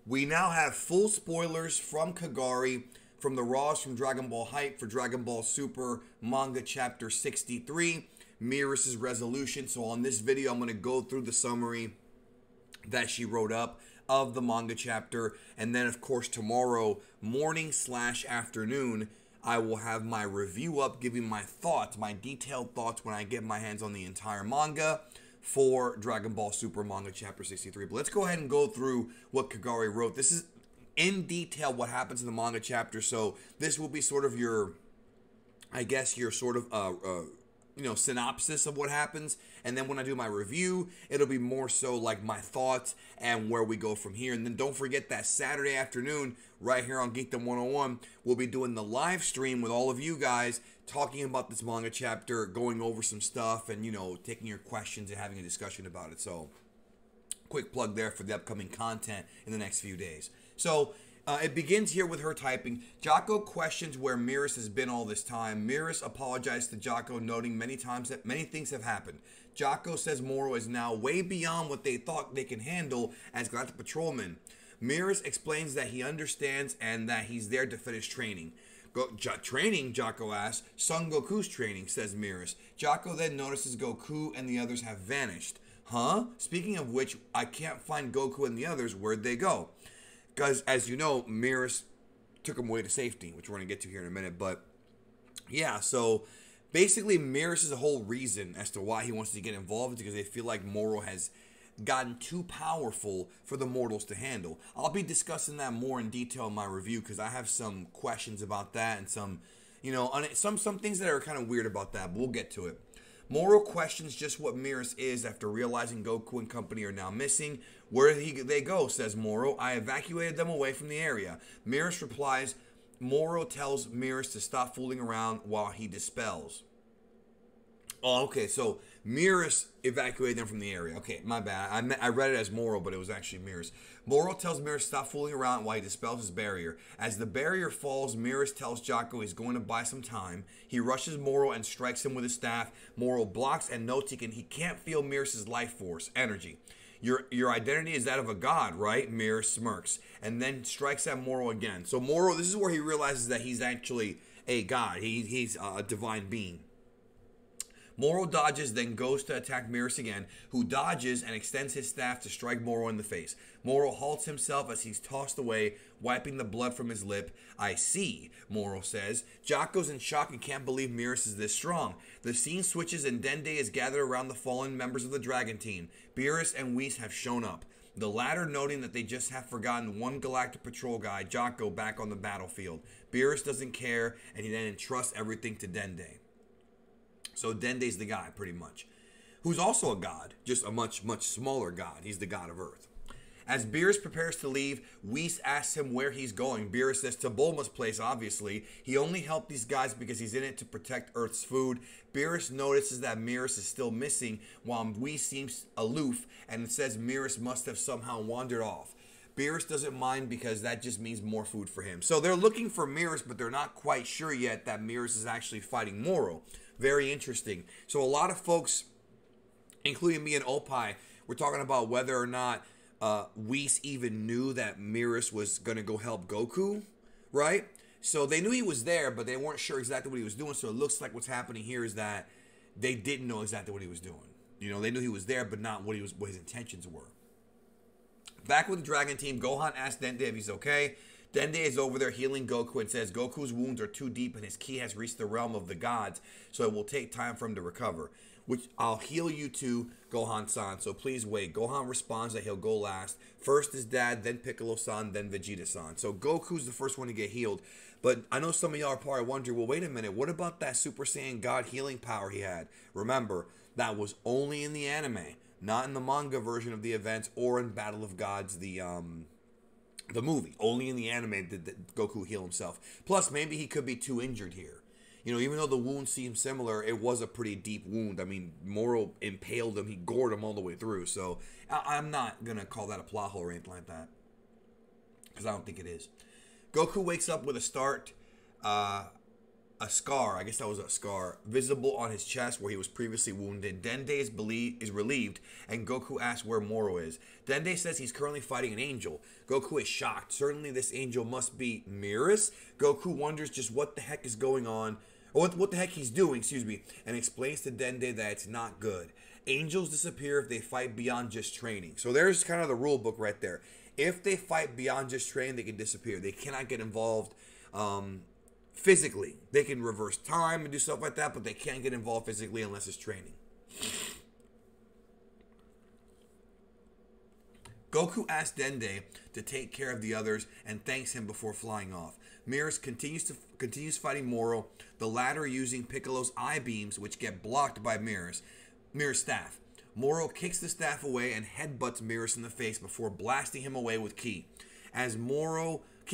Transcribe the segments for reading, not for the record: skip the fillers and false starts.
We now have full spoilers from Kagari, from the Raws from Dragon Ball Hype for Dragon Ball Super Manga Chapter 63, Merus' resolution. So on this video, I'm going to go through the summary that she wrote up of the manga chapter. And then, of course, tomorrow morning / afternoon, I will have my review up, giving my thoughts, my detailed thoughts when I get my hands on the entire manga for Dragon Ball Super Manga Chapter 63. But let's go ahead and go through what Kagari wrote. This is in detail what happens in the manga chapter, so this will be sort of your, I guess, your sort of synopsis of what happens. And then when I do my review, it'll be more so like my thoughts and where we go from here. And then don't forget that Saturday afternoon, right here on Geekdom 101, we'll be doing the live stream with all of you guys, talking about this manga chapter, going over some stuff, and, taking your questions and having a discussion about it. So, quick plug there for the upcoming content in the next few days. So, it begins here with her typing. Jocko questions where Merus has been all this time. Merus apologized to Jocko, noting many times that many things have happened. Jocko says Moro is now way beyond what they thought they can handle as Galactic Patrolman. Merus explains that he understands and that he's there to finish training. Training, Jocko asks. Son Goku's training, says Merus. Jocko then notices Goku and the others have vanished. Huh? Speaking of which, I can't find Goku and the others. Where'd they go? Because, as you know, Merus took him away to safety, which we're going to get to here in a minute. But, yeah, so basically Merus' whole reason as to why he wants to get involved is because they feel like Moro has gotten too powerful for the mortals to handle. I'll be discussing that more in detail in my review because I have some questions about that and some things that are kind of weird about that, but we'll get to it. Moro questions just what Merus is after realizing Goku and company are now missing. Where did they go, says Moro. I evacuated them away from the area. Merus replies. Moro tells Merus to stop fooling around while he dispels. Oh, okay, so Merus evacuated them from the area. Okay, my bad. I read it as Moro, but it was actually Merus. Moro tells Merus to stop fooling around while he dispels his barrier. As the barrier falls, Merus tells Jocko he's going to buy some time. He rushes Moro and strikes him with his staff. Moro blocks and notes he can't feel Merus' life force, energy. Your identity is that of a god, right? Merus smirks and then strikes at Moro again. So Moro, this is where he realizes that he's actually a god. He's a divine being. Moro dodges, then goes to attack Merus again, who dodges and extends his staff to strike Moro in the face. Moro halts himself as he's tossed away, wiping the blood from his lip. I see, Moro says. Jocko's in shock and can't believe Merus is this strong. The scene switches and Dende is gathered around the fallen members of the Dragon Team. Beerus and Whis have shown up. The latter noting that they just have forgotten one Galactic Patrol guy, Jocko, back on the battlefield. Beerus doesn't care, and he then entrusts everything to Dende. So Dende's the guy, pretty much, who's also a god, just a much, much smaller god. He's the god of Earth. As Beerus prepares to leave, Whis asks him where he's going. Beerus says to Bulma's place, obviously. He only helped these guys because he's in it to protect Earth's food. Beerus notices that Merus is still missing, while Whis seems aloof, and it says Merus must have somehow wandered off. Beerus doesn't mind because that just means more food for him. So they're looking for Merus, but they're not quite sure yet that Merus is actually fighting Moro. Very interesting. So a lot of folks, including me and Opie, were talking about whether or not Whis even knew that Merus was going to go help Goku, right? So they knew he was there, but they weren't sure exactly what he was doing. So it looks like what's happening here is that they didn't know exactly what he was doing. They knew he was there, but not what his intentions were. Back with the Dragon Team, Gohan asks Dende if he's okay. Dende is over there healing Goku and says Goku's wounds are too deep and his ki has reached the realm of the gods, so it will take time for him to recover. Which I'll heal you too, Gohan-san, so please wait. Gohan responds that he'll go last. First his dad, then Piccolo-san, then Vegeta-san. So Goku's the first one to get healed. But I know some of y'all are probably wondering, well, wait a minute, what about that Super Saiyan God healing power he had? Remember, that was only in the anime, not in the manga version of the events or in Battle of Gods, the movie. Only in the anime did Goku heal himself. Plus, maybe he could be too injured here. Even though the wound seems similar, it was a pretty deep wound. I mean, Moro impaled him. He gored him all the way through. So, I'm not going to call that a plot hole or anything like that. Because I don't think it is. Goku wakes up with a start. a scar, I guess that was a scar, visible on his chest where he was previously wounded. Dende is relieved, and Goku asks where Moro is. Dende says he's currently fighting an angel. Goku is shocked. Certainly this angel must be Merus. Goku wonders just what the heck is going on, or what the heck he's doing, excuse me, and explains to Dende that it's not good. Angels disappear if they fight beyond just training. So there's kind of the rule book right there. If they fight beyond just training, they can disappear. They cannot get involved physically. They can reverse time and do stuff like that, but they can't get involved physically unless it's training. Goku asks Dende to take care of the others and thanks him before flying off. Merus continues fighting Moro, the latter using Piccolo's eye beams, which get blocked by Merus' staff. Moro kicks the staff away and headbutts Merus in the face before blasting him away with ki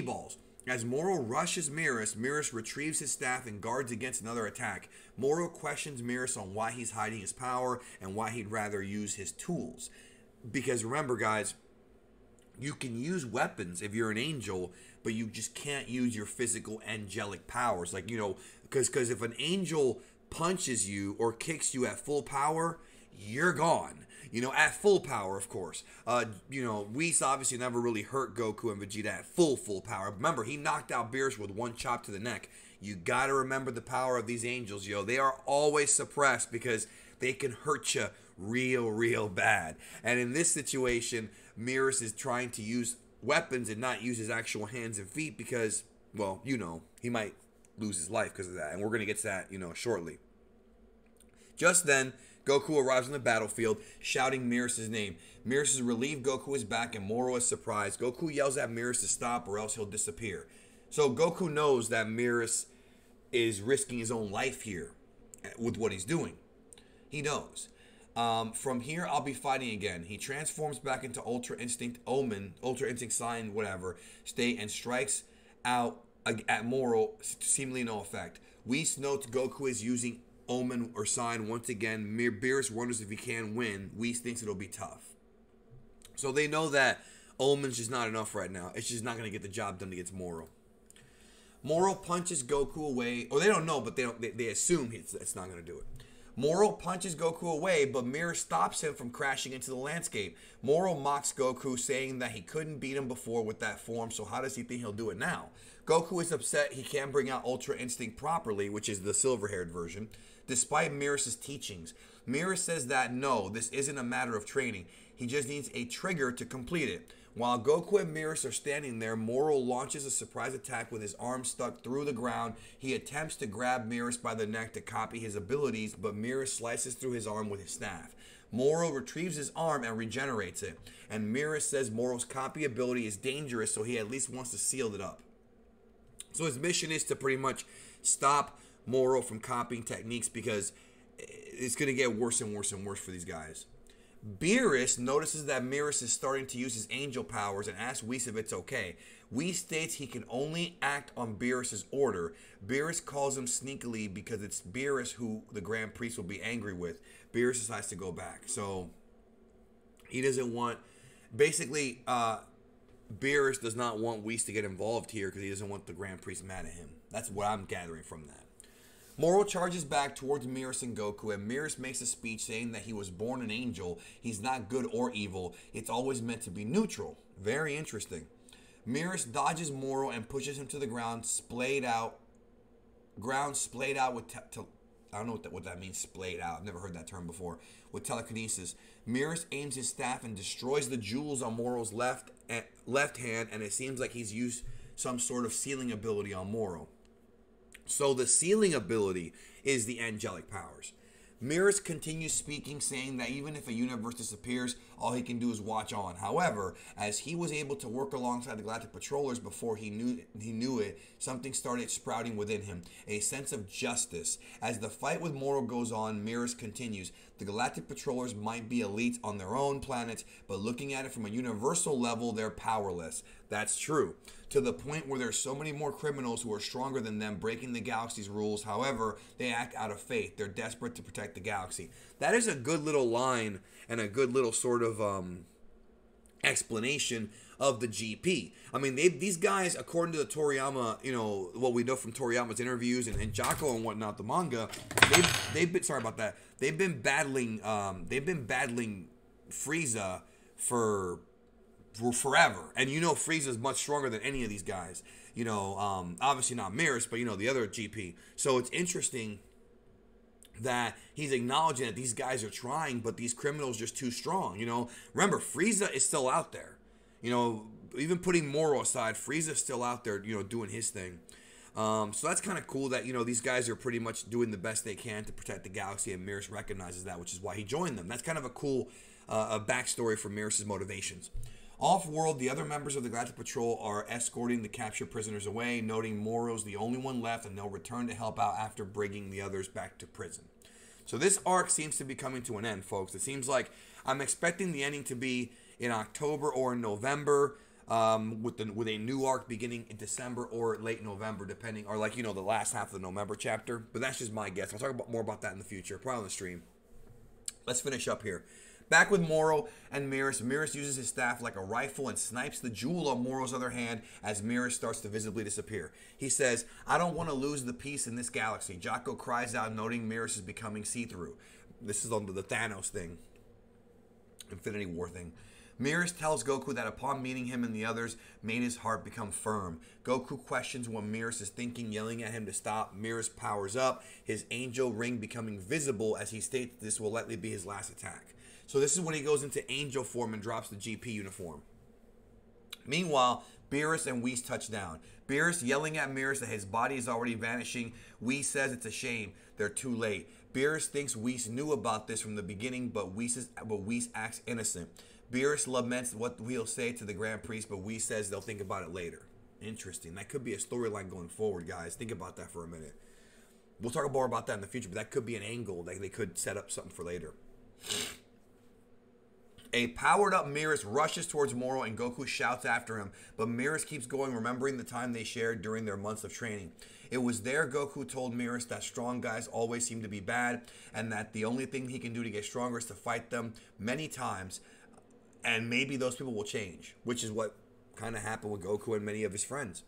balls. As Moro rushes Merus retrieves his staff and guards against another attack. Moro questions Merus on why he's hiding his power and why he'd rather use his tools. Because remember, guys, you can use weapons if you're an angel, but you just can't use your physical angelic powers. Like, you know, because if an angel punches you or kicks you at full power, you're gone. You know, at full power, of course. You know, Whis obviously never really hurt Goku and Vegeta at full power. Remember, he knocked out Beerus with one chop to the neck. You gotta remember the power of these angels, yo. They are always suppressed because they can hurt you real bad. And in this situation, Merus is trying to use weapons and not use his actual hands and feet because, well, you know, he might lose his life because of that. And we're gonna get to that, you know, shortly. Just then, Goku arrives on the battlefield, shouting Merus' name. Merus is relieved Goku is back, and Moro is surprised. Goku yells at Merus to stop or else he'll disappear. So Goku knows that Merus is risking his own life here with what he's doing. He knows. From here, I'll be fighting again. He transforms back into Ultra Instinct Ultra Instinct Sign, whatever, state, and strikes out at Moro, seemingly no effect. Whis notes Goku is using Omen or Sign once again. Beerus wonders if he can win. Whis thinks it'll be tough. So they know that Omen's just not enough right now. It's just not going to get the job done against Moro. Moro punches Goku away, or they don't know, but they assume it's not going to do it. Moro punches Goku away, but Merus stops him from crashing into the landscape. Moro mocks Goku, saying that he couldn't beat him before with that form, so how does he think he'll do it now? Goku is upset he can't bring out Ultra Instinct properly, which is the silver-haired version, despite Merus' teachings. Merus says that no, this isn't a matter of training. He just needs a trigger to complete it. While Goku and Merus are standing there, Moro launches a surprise attack with his arm stuck through the ground. He attempts to grab Merus by the neck to copy his abilities, but Merus slices through his arm with his staff. Moro retrieves his arm and regenerates it, and Merus says Moro's copy ability is dangerous, so he at least wants to seal it up. So his mission is to pretty much stop Moro from copying techniques because it's going to get worse and worse and worse for these guys. Beerus notices that Merus is starting to use his angel powers and asks Whis if it's okay. Whis states he can only act on Beerus' order. Beerus calls him sneakily because it's Beerus who the Grand Priest will be angry with. Beerus decides to go back. So he doesn't want... Basically, Beerus does not want Whis to get involved here because he doesn't want the Grand Priest mad at him. That's what I'm gathering from that. Moro charges back towards Merus and Goku, and Merus makes a speech saying that he was born an angel. He's not good or evil. It's always meant to be neutral. Very interesting. Merus dodges Moro and pushes him to the ground, splayed out with... I don't know what that means, splayed out. I've never heard that term before. With telekinesis. Merus aims his staff and destroys the jewels on Moro's left hand, and it seems like he's used some sort of sealing ability on Moro. So the sealing ability is the angelic powers. Merus continues speaking, saying that even if a universe disappears, all he can do is watch on. However, as he was able to work alongside the Galactic Patrollers before he knew it, something started sprouting within him, a sense of justice. As the fight with Moro goes on, Merus continues, the Galactic Patrollers might be elite on their own planet, but looking at it from a universal level, they're powerless. That's true. To the point where there's so many more criminals who are stronger than them breaking the galaxy's rules. However, they act out of faith. They're desperate to protect the galaxy. That is a good little line and a good little sort of explanation of the GP. I mean, these guys, according to the Toriyama, you know, what we know from Toriyama's interviews and Jocko and whatnot, the manga, they've been, sorry about that, they've been battling Frieza for forever. And you know Frieza is much stronger than any of these guys. You know, obviously not Merus, but you know, the other GP. So it's interesting that he's acknowledging that these guys are trying, but these criminals are just too strong. You know, remember, Frieza is still out there. You know, even putting Moro aside, Frieza's still out there, you know, doing his thing. So that's kind of cool that, you know, these guys are pretty much doing the best they can to protect the galaxy, and Merus recognizes that, which is why he joined them. That's kind of a cool backstory for Merus' motivations. Off-world, the other members of the Galactic Patrol are escorting the captured prisoners away, noting Moro's the only one left, and they'll return to help out after bringing the others back to prison. So this arc seems to be coming to an end, folks. It seems like I'm expecting the ending to be in October or in November, with a new arc beginning in December or late November, depending, or like, you know, the last half of the November chapter. But that's just my guess. I'll talk more about that in the future, probably on the stream. Let's finish up here. Back with Moro and Merus. Merus uses his staff like a rifle and snipes the jewel on Moro's other hand as Merus starts to visibly disappear. He says, "I don't want to lose the peace in this galaxy." Jocko cries out, noting Merus is becoming see-through. This is on the Thanos thing. Infinity War thing. Merus tells Goku that upon meeting him and the others, made his heart become firm. Goku questions what Merus is thinking, yelling at him to stop. Merus powers up, his angel ring becoming visible as he states this will likely be his last attack. So this is when he goes into angel form and drops the GP uniform. Meanwhile, Beerus and Whis touch down. Beerus yelling at Merus that his body is already vanishing. Whis says it's a shame. They're too late. Beerus thinks Whis knew about this from the beginning, but Whis acts innocent. Beerus laments what he'll say to the Grand Priest, but Whis says they'll think about it later. Interesting. That could be a storyline going forward, guys. Think about that for a minute. We'll talk more about that in the future, but that could be an angle that they could set up something for later. A powered-up Merus rushes towards Moro, and Goku shouts after him, but Merus keeps going, remembering the time they shared during their months of training. It was there Goku told Merus that strong guys always seem to be bad, and that the only thing he can do to get stronger is to fight them many times, and maybe those people will change, which is what kind of happened with Goku and many of his friends.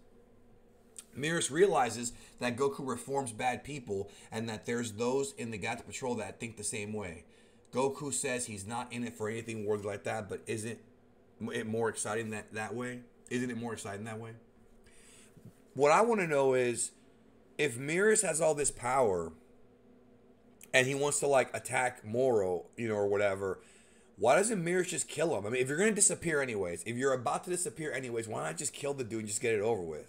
Merus realizes that Goku reforms bad people, and that there's those in the Galactic Patrol that think the same way. Goku says he's not in it for anything worthy like that, but isn't it more exciting that way? Isn't it more exciting that way? What I want to know is, if Merus has all this power and he wants to like attack Moro, you know, or whatever, why doesn't Merus just kill him? I mean, if you're going to disappear anyways, if you're about to disappear anyways, why not just kill the dude and just get it over with?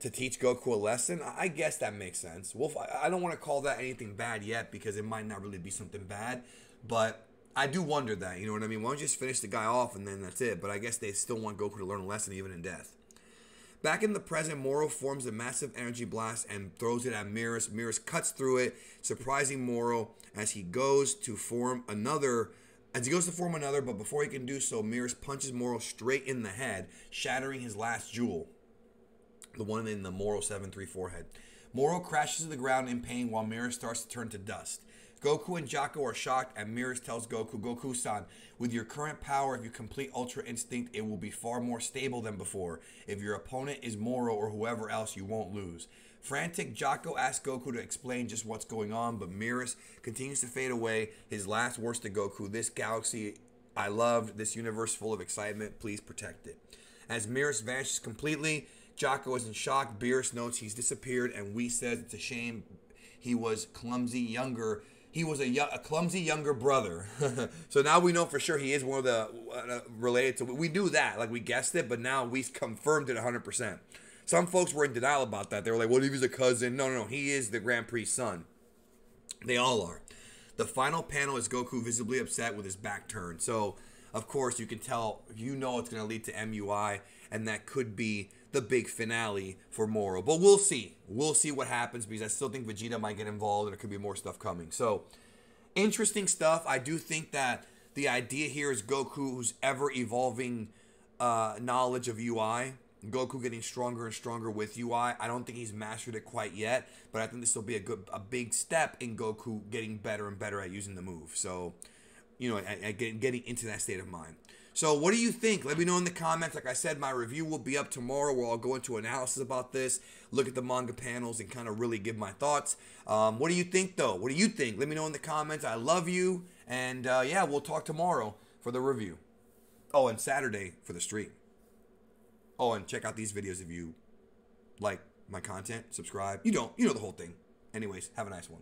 To teach Goku a lesson? I guess that makes sense. I don't want to call that anything bad yet because it might not really be something bad. But I do wonder that, you know what I mean? Why don't you just finish the guy off and then that's it? But I guess they still want Goku to learn a lesson even in death. Back in the present, Moro forms a massive energy blast and throws it at Merus. Merus cuts through it, surprising Moro as he goes to form another. But before he can do so, Merus punches Moro straight in the head, shattering his last jewel. The one in the Moro 734 head. Moro crashes to the ground in pain while Merus starts to turn to dust. Goku and Jocko are shocked, and Merus tells Goku, "Goku-san, with your current power, if you complete Ultra Instinct, it will be far more stable than before. If your opponent is Moro or whoever else, you won't lose." Frantic, Jocko asks Goku to explain just what's going on, but Merus continues to fade away. His last words to Goku, "This galaxy I loved, this universe full of excitement, please protect it." As Merus vanishes completely, Jocko is in shock. Beerus notes he's disappeared, and Whis says it's a shame. He was a clumsy younger brother. So now we know for sure he is one of the related to. We knew that, like we guessed it, but now we confirmed it 100%. Some folks were in denial about that. They were like, "What if he's a cousin?" No, he is the Grand Priest's son. They all are. The final panel is Goku visibly upset with his back turned. So, of course, you can tell, you know it's going to lead to MUI, and that could be the big finale for Moro. But we'll see. We'll see what happens, because I still think Vegeta might get involved, and there could be more stuff coming. So, interesting stuff. I do think that the idea here is Goku's ever-evolving knowledge of UI. Goku getting stronger and stronger with UI. I don't think he's mastered it quite yet, but I think this will be a big step in Goku getting better and better at using the move. So, you know, getting into that state of mind. So what do you think? Let me know in the comments. Like I said, my review will be up tomorrow where I'll go into analysis about this, look at the manga panels, and kind of really give my thoughts. What do you think, though? What do you think? Let me know in the comments. I love you. And yeah, we'll talk tomorrow for the review. Oh, and Saturday for the stream. Oh, and check out these videos if you like my content. Subscribe. You don't. You know the whole thing. Anyways, have a nice one.